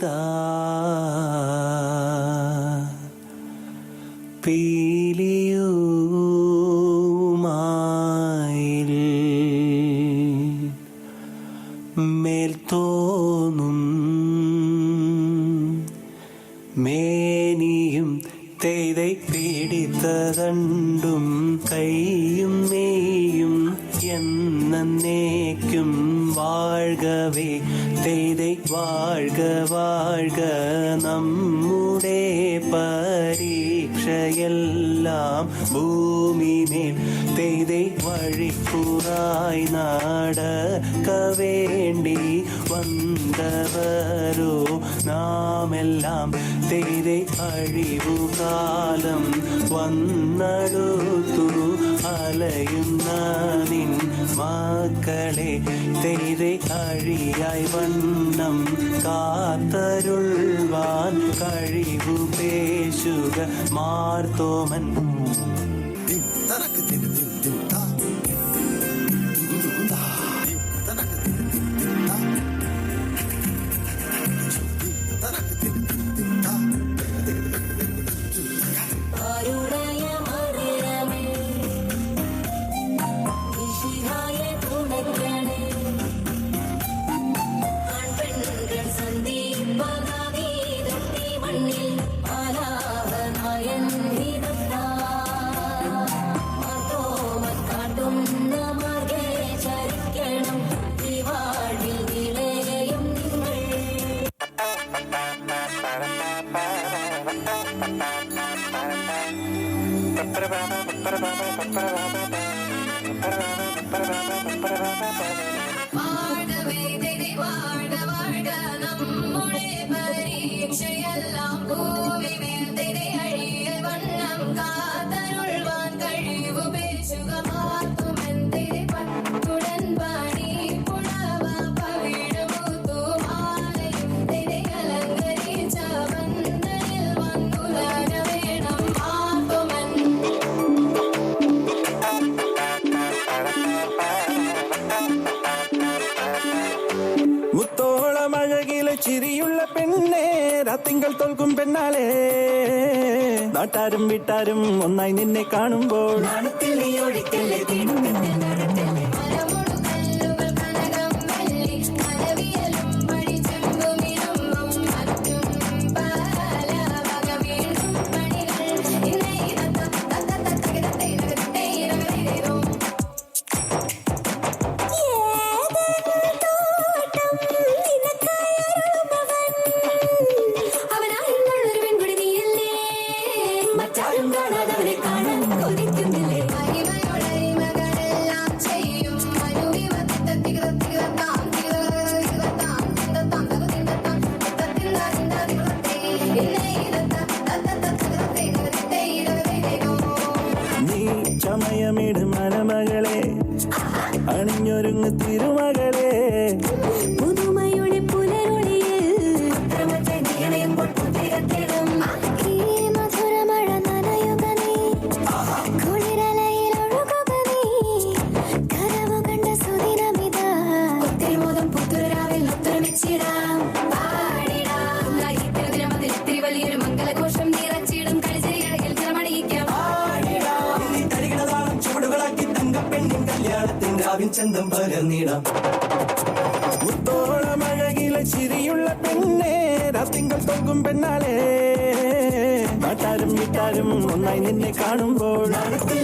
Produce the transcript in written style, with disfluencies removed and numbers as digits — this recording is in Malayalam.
പെയ്താ പീലിയുമായിൽ മേൽ തോന്നും മേനിയും തെയ്தை പിടിത്തതണ്ടും കൈയും നെയ്യും എന്നേക്കും വാഴ്കവേ തെയ്தை വാഴ്ക വാഴ്ക നമ്മുടെ പരീക്ഷയെല്ലാം ഭൂമിമേൽ തെയ്தை വഴിക്കുറായി നടക്ക വേണ്ടി വന്നവരോ നാമെല്ലാം തെയ്தை അഴിവുകാലം വന്നടുത്തു അലയുന്ന നിൻ മക്കളെ തെയ്தை അഴിയായി വണ്ണം കാത്തരുൾവാൻ കഴിവു പേശുക മാർത്തോമൻ. പരീക്ഷയെല്ലാം ഭൂമിമേൽ തെയ്தை അഴിയായി വണ്ണം കാത്തരുൾവാൻ കഴിവു പേശുക മാർത്തോമൻ. തെയ്தை പട്ടുടൻ പാടി പുടവ പവിഴമൂത്തു മാലയും തെയ്தை അലങ്കരിച്ച ബന്ധനിൽ വന്നുലക വേണം മാർത്തോമൻ. മുത്തോളമഴകിലെ ചിരിയുള്ള പെണ്ണേ രാത്തിങ്കൾ തോൽക്കും പെണ്ണാളെ നാട്ടാരും വീട്ടാരും ഒന്നായി നിന്നെ കാണുമ്പോൾ ചമയമിട് മനമകളെ അണിഞ്ഞൊരുങ്ങ് തിരുമകളെ പുതുമയുടെ പുലരൊളിയിൽ മധുരമഴ നനയുക നീ കുളിരലയിൽ ഒഴുകുക നീ കനവു കണ്ട സുദിനമിത ഒത്തിരിമോദം പുത്തുരാവിൽ ഒത്തൊരുമിച്ചിടാം പാടിടാം ദിനമതിൽ ഇത്തിരി വലിയൊരു മംഗളഘോഷം നിറച്ചിടും കളിച്ചിരികളിൽ ചിറമണിയിക്കാം ചന്തം പകർന്നിടാം. മുത്തോളമഴകിലെ ചിരിയുള്ള പെണ്ണേ രാത്തിങ്കൾ തോൽക്കും പെണ്ണാളെ നാട്ടാരും വീട്ടാരും ഒന്നായി നിന്നെ കാണുമ്പോൾ നടക്കൽ